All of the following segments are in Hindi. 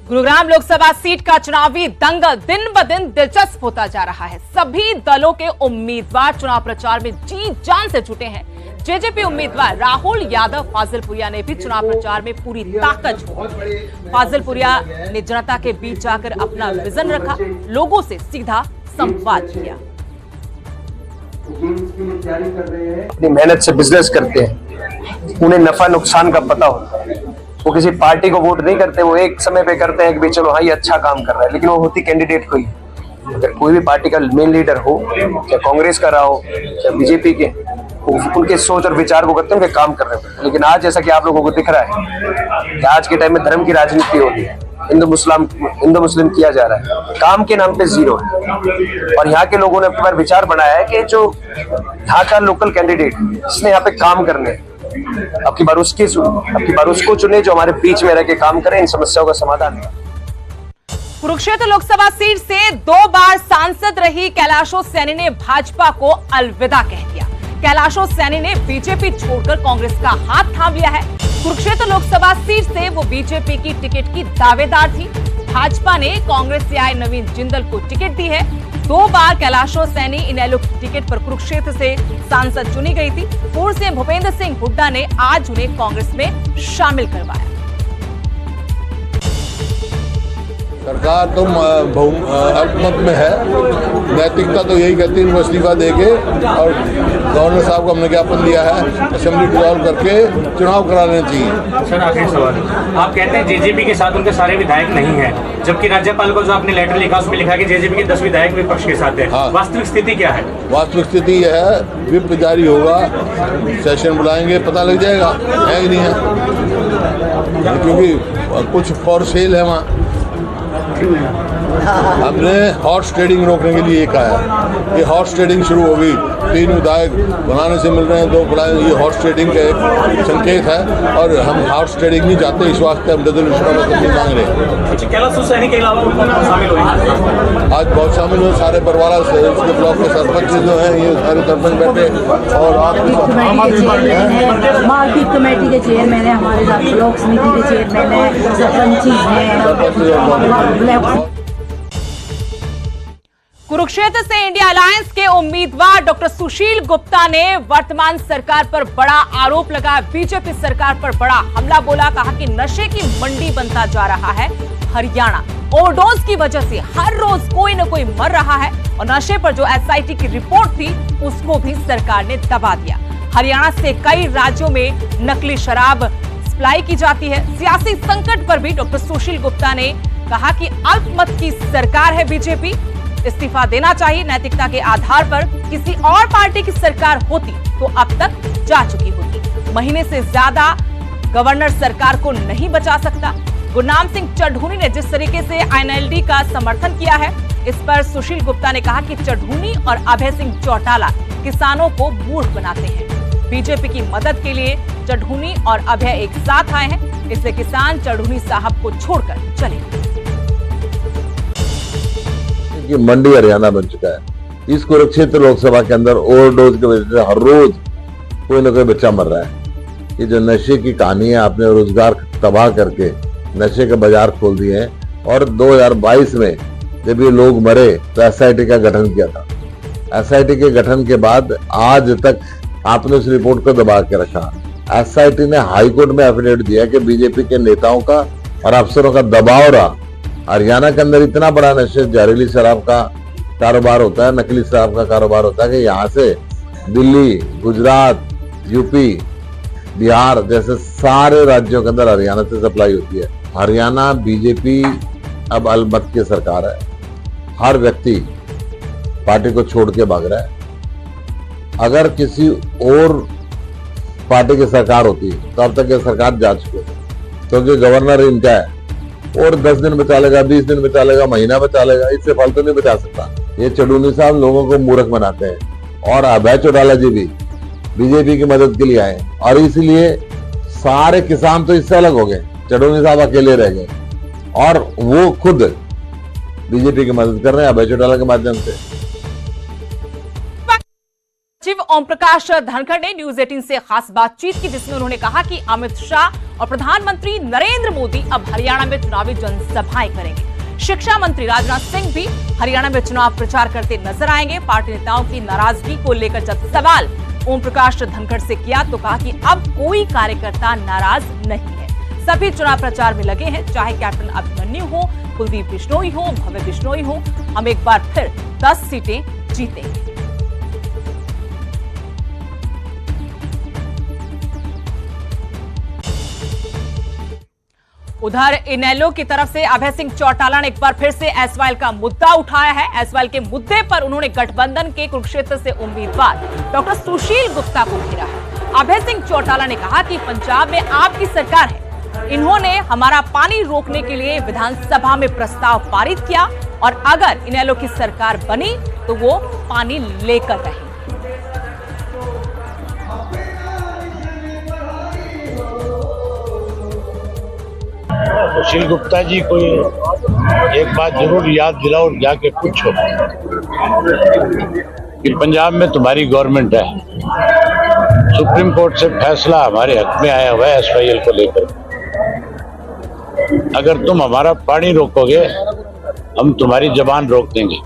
गुरुग्राम लोकसभा सीट का चुनावी दंगल दिन ब दिन दिलचस्प होता जा रहा है। सभी दलों के उम्मीदवार चुनाव प्रचार में जी जान से जुटे हैं। जेजेपी उम्मीदवार राहुल यादव फाजिलपुरिया ने भी चुनाव प्रचार में पूरी ताकत झोंकी। फाजिलपुरिया ने जनता के बीच जाकर अपना विजन रखा, लोगों से सीधा संवाद किया। अपनी मेहनत से बिजनेस करते हैं, उन्हें नफा नुकसान का पता होता है। वो किसी पार्टी को वोट नहीं करते, वो एक समय पे करते हैं कि भाई चलो हाँ ये अच्छा काम कर रहा है, लेकिन वो होती कैंडिडेट कोई। अगर कोई भी पार्टी का मेन लीडर हो, चाहे कांग्रेस का रहा हो, चाहे बीजेपी के, उनके सोच और विचार को करते हैं, उनके काम कर रहे हैं। लेकिन आज जैसा कि आप लोगों को दिख रहा है कि आज के टाइम में धर्म की राजनीति हो रही है, हिंदू मुस्लिम किया जा रहा है, काम के नाम पे जीरो है। और यहाँ के लोगों ने अपनी बार विचार बनाया है कि जो यहाँ का लोकल कैंडिडेट जिसने यहाँ पे काम करने, आपकी बार उसको चुने जो हमारे बीच में रह के काम करे, इन समस्याओं का समाधान है। कुरुक्षेत्र लोकसभा सीट से 2 बार सांसद रही कैलाशो सैनी ने भाजपा को अलविदा कह दिया। कैलाशो सैनी ने बीजेपी छोड़कर कांग्रेस का हाथ थाम लिया है। कुरुक्षेत्र लोकसभा सीट से वो बीजेपी की टिकट की दावेदार थी। भाजपा ने कांग्रेस से आए नवीन जिंदल को टिकट दी है। 2 बार कैलाशो सैनी इनेलो टिकट पर कुरुक्षेत्र से सांसद चुनी गई थी। पूर्व सीएम भूपेंद्र सिंह हुड्डा ने आज उन्हें कांग्रेस में शामिल करवाया। सरकार तो अल्पमत में है, नैतिकता तो यही कहती है इस्तीफा देके, और गवर्नर साहब को हमने ज्ञापन दिया है असेंबली डिसॉल्व करके चुनाव करा लेना चाहिए। सर आखिरी सवाल, आप कहते हैं जेजेपी के साथ उनके सारे विधायक नहीं हैं, जबकि राज्यपाल को जो आपने लेटर लिखा उसमें लिखा कि जेजेपी के 10 विधायक विपक्ष के साथ है। हाँ। वास्तविक स्थिति क्या है? वास्तविक स्थिति यह है, व्हिप जारी होगा, सेशन बुलाएंगे, पता लग जाएगा है कि नहीं है, क्योंकि कुछ फॉर सेल है वहाँ। हमने हॉर्स ट्रेडिंग रोकने के लिए कहा है। ये हॉर्स ट्रेडिंग शुरू होगी, 3 विधायक बनाने से मिल रहे हैं, 2 बुलाए, ये हॉर्स ट्रेडिंग का एक संकेत है, और हम हॉर्स ट्रेडिंग नहीं चाहते, इस वास्ते हम रेजोल्यूशन में मांग रहे हैं। कैलाशो सैनी के अलावा शामिल हुए आज बहुत शामिल हुए, सारे परिवार से, इसके ब्लॉक के सरपंच जो हैं, ये सारे सरपंच बैठे, और आप मार्केट कमेटी के चेयरमैन है, हमारे साथ ब्लॉक समिति के चेयरमैन है, सरपंच हैं। कुरुक्षेत्र से इंडिया अलायंस के उम्मीदवार डॉक्टर सुशील गुप्ता ने वर्तमान सरकार पर बड़ा आरोप लगाया। बीजेपी सरकार पर बड़ा हमला बोला, कहा कि नशे की मंडी बनता जा रहा है हरियाणा। ओवरडोज की वजह से हर रोज कोई न कोई मर रहा है, और नशे पर जो एसआईटी की रिपोर्ट थी उसको भी सरकार ने दबा दिया। हरियाणा से कई राज्यों में नकली शराब सप्लाई की जाती है। सियासी संकट पर भी डॉक्टर सुशील गुप्ता ने कहा कि अल्पमत की सरकार है बीजेपी, इस्तीफा देना चाहिए। नैतिकता के आधार पर किसी और पार्टी की सरकार होती तो अब तक जा चुकी होती। महीने से ज्यादा गवर्नर सरकार को नहीं बचा सकता। गुरनाम सिंह चढ़ूनी ने जिस तरीके से एनएलडी का समर्थन किया है, इस पर सुशील गुप्ता ने कहा कि चढ़ूनी और अभय सिंह चौटाला किसानों को मूर्ख बनाते हैं। बीजेपी की मदद के लिए चढ़ूनी और अभय एक साथ आए हैं, इससे किसान चढ़ूनी साहब को छोड़कर चले। कि मंडी हरियाणा बन चुका है। इस कुरुक्षेत्र लोकसभा के अंदर ओवरडोज की वजह से हर रोज कोई ना कोई बच्चा मर रहा है। ये जो नशे की कहानी है, आपने रोजगार तबाह करके नशे के बाजार खोल दिए हैं। और 2022 में जब ये लोग मरे तो एसआईटी का गठन किया था। एसआईटी के गठन के बाद आज तक आपने उस रिपोर्ट को दबा के रखा। एसआईटी ने हाईकोर्ट में एफिडेविट दिया कि बीजेपी के नेताओं का और अफसरों का दबाव रहा। हरियाणा के अंदर इतना बड़ा नशे, जहरीली शराब का कारोबार होता है, नकली शराब का कारोबार होता है कि यहाँ से दिल्ली, गुजरात, यूपी, बिहार जैसे सारे राज्यों के अंदर हरियाणा से सप्लाई होती है। हरियाणा बीजेपी अब अलमत की सरकार है। हर व्यक्ति पार्टी को छोड़ के भाग रहा है। अगर किसी और पार्टी की सरकार होती तो अब तक ये सरकार जा चुकी है, क्योंकि गवर्नर इनका है, और 10 दिन बचा लेगा, 20 दिन बचा लेगा, महीना बचा लेगा, इससे फालतू नहीं बचा सकता। ये चढ़ूनी साहब लोगों को मूर्ख बनाते हैं, और अभय चौटाला जी भी बीजेपी की मदद के लिए आए, और इसलिए सारे किसान तो इससे अलग हो गए। चढ़ूनी साहब अकेले रह गए, और वो खुद बीजेपी की मदद कर रहे हैं अभय चौटाला के माध्यम से। सचिव ओम प्रकाश धनखड़ ने न्यूज 18 से खास बातचीत की, जिसमें उन्होंने कहा कि अमित शाह और प्रधानमंत्री नरेंद्र मोदी अब हरियाणा में चुनावी जनसभाएं करेंगे। शिक्षा मंत्री राजनाथ सिंह भी हरियाणा में चुनाव प्रचार करते नजर आएंगे। पार्टी नेताओं की नाराजगी को लेकर जब सवाल ओम प्रकाश धनखड़ से किया तो कहा कि अब कोई कार्यकर्ता नाराज नहीं है, सभी चुनाव प्रचार में लगे हैं, चाहे कैप्टन अभिमन्यु हो, कुलदीप बिश्नोई हो, भव्य बिश्नोई हो, हम एक बार फिर 10 सीटें जीतेंगे। उधर इनेलो की तरफ से अभय सिंह चौटाला ने एक बार फिर से एसवाइएल का मुद्दा उठाया है। एसवाइएल के मुद्दे पर उन्होंने गठबंधन के कुरुक्षेत्र से उम्मीदवार डॉक्टर सुशील गुप्ता को घेरा है। अभय सिंह चौटाला ने कहा कि पंजाब में आपकी सरकार है, इन्होंने हमारा पानी रोकने के लिए विधानसभा में प्रस्ताव पारित किया और अगर इनेलो की सरकार बनी तो वो पानी लेकर रहेंगे। सुशील गुप्ता जी को एक बात जरूर याद दिलाओ और जाके पूछो कि पंजाब में तुम्हारी गवर्नमेंट है, सुप्रीम कोर्ट से फैसला हमारे हक में आया हुआ है एसवाईएल को लेकर। अगर तुम हमारा पानी रोकोगे हम तुम्हारी जबान रोक देंगे।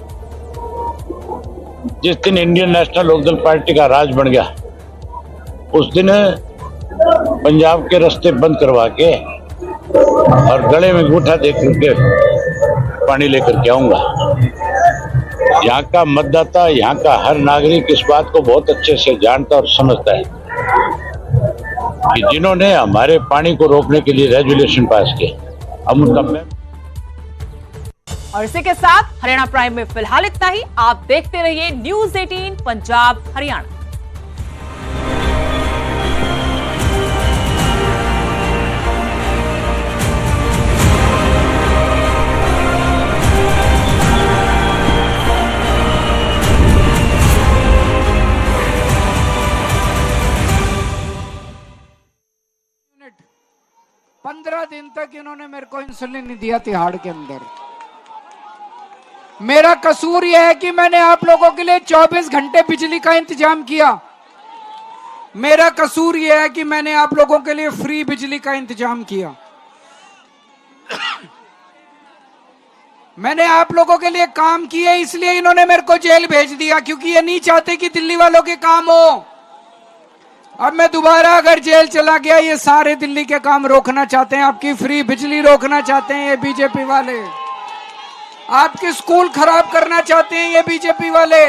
जिस दिन इंडियन नेशनल लोकदल पार्टी का राज बन गया उस दिन पंजाब के रास्ते बंद करवा के और गले में अंगूठा दे करके पानी लेकर के आऊंगा। यहाँ का मतदाता, यहाँ का हर नागरिक इस बात को बहुत अच्छे से जानता और समझता है कि जिन्होंने हमारे पानी को रोकने के लिए रेजुलेशन पास किए हम उनका। और इसी के साथ हरियाणा प्राइम में फिलहाल इतना ही। आप देखते रहिए न्यूज 18 पंजाब हरियाणा। पंद्रह दिन तक इन्होंने मेरे को इंसुलिन नहीं दिया तिहाड़ के अंदर। मेरा कसूर यह है कि मैंने आप लोगों के लिए 24 घंटे बिजली का इंतजाम किया। मेरा कसूर यह है कि मैंने आप लोगों के लिए फ्री बिजली का इंतजाम किया। मैंने आप लोगों के लिए काम किए, इसलिए इन्होंने मेरे को जेल भेज दिया, क्योंकि ये नहीं चाहते कि दिल्ली वालों के काम हो। अब मैं दोबारा अगर जेल चला गया, ये सारे दिल्ली के काम रोकना चाहते हैं, आपकी फ्री बिजली रोकना चाहते हैं ये बीजेपी वाले, आपके स्कूल खराब करना चाहते हैं ये बीजेपी वाले,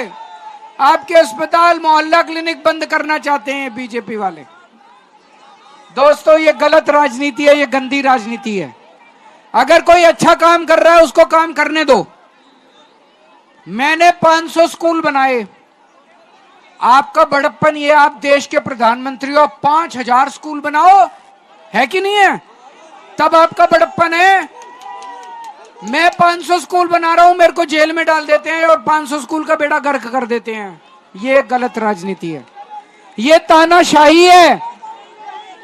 आपके अस्पताल मोहल्ला क्लिनिक बंद करना चाहते हैं बीजेपी वाले। दोस्तों ये गलत राजनीति है, ये गंदी राजनीति है। अगर कोई अच्छा काम कर रहा है उसको काम करने दो। मैंने 500 स्कूल बनाए। आपका बड़प्पन ये, आप देश के प्रधानमंत्री हो, 5000 स्कूल बनाओ, है कि नहीं है? तब आपका बड़प्पन है। मैं 500 स्कूल बना रहा हूं, मेरे को जेल में डाल देते हैं और 500 स्कूल का बेड़ा गर्क कर देते हैं। ये गलत राजनीति है, ये तानाशाही है।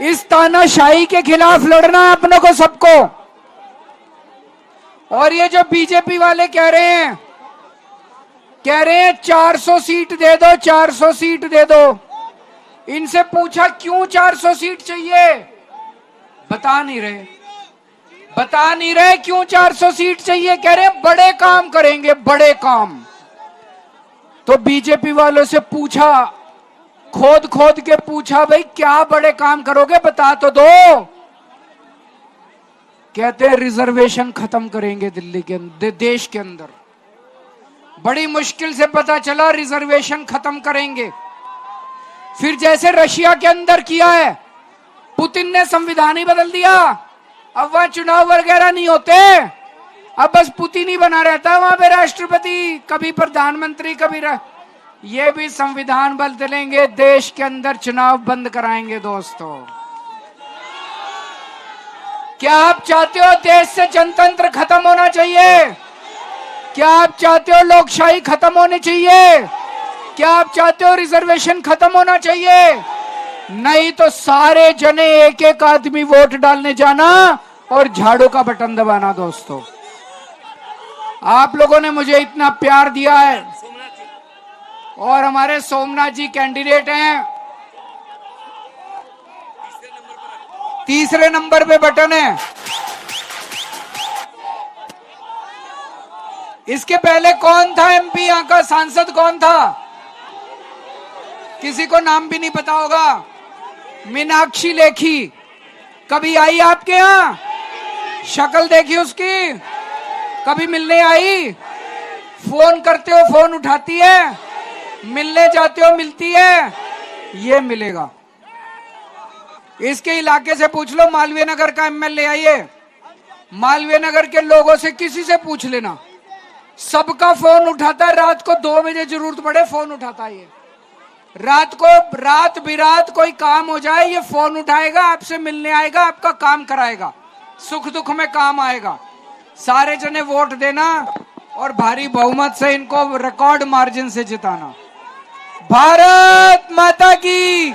इस तानाशाही के खिलाफ लड़ना है अपनों को, सबको। और ये जो बीजेपी वाले कह रहे हैं 400 सीट दे दो, 400 सीट दे दो। इनसे पूछा क्यों 400 सीट चाहिए, बता नहीं रहे क्यों 400 सीट चाहिए। कह रहे हैं बड़े काम करेंगे, बड़े काम। तो बीजेपी वालों से पूछा, खोद के पूछा, भाई क्या बड़े काम करोगे, बता तो दो। कहते हैं रिजर्वेशन खत्म करेंगे दिल्ली के अंदर, देश के अंदर। बड़ी मुश्किल से पता चला रिजर्वेशन खत्म करेंगे। फिर जैसे रशिया के अंदर किया है, पुतिन ने संविधान ही बदल दिया। अब वहां चुनाव वगैरह नहीं होते, अब बस पुतिन ही बना रहता है वहां पे राष्ट्रपति, कभी प्रधानमंत्री, कभी ये भी संविधान बदलेंगे, देश के अंदर चुनाव बंद कराएंगे। दोस्तों क्या आप चाहते हो देश से जनतंत्र खत्म होना चाहिए? क्या आप चाहते हो लोकशाही खत्म होनी चाहिए? क्या आप चाहते हो रिजर्वेशन खत्म होना चाहिए? नहीं तो सारे जने एक एक आदमी वोट डालने जाना और झाड़ू का बटन दबाना। दोस्तों आप लोगों ने मुझे इतना प्यार दिया है, और हमारे सोमनाथ जी कैंडिडेट हैं। तीसरे नंबर पे बटन है। इसके पहले कौन था एमपी, यहां का सांसद कौन था? किसी को नाम भी नहीं पता होगा। मीनाक्षी लेखी कभी आई आपके यहां? शक्ल देखी उसकी? कभी मिलने आई? फोन करते हो फोन उठाती है? मिलने जाते हो मिलती है? ये मिलेगा। इसके इलाके से पूछ लो, मालवीय नगर का एमएलए आइए, मालवीय नगर के लोगों से किसी से पूछ लेना, सबका फोन उठाता है। रात को 2 बजे जरूरत पड़े फोन उठाता है। ये रात को रात बिरात कोई काम हो जाए ये फोन उठाएगा, आपसे मिलने आएगा, आपका काम कराएगा, सुख दुख में काम आएगा। सारे जने वोट देना और भारी बहुमत से इनको रिकॉर्ड मार्जिन से जिताना। भारत माता की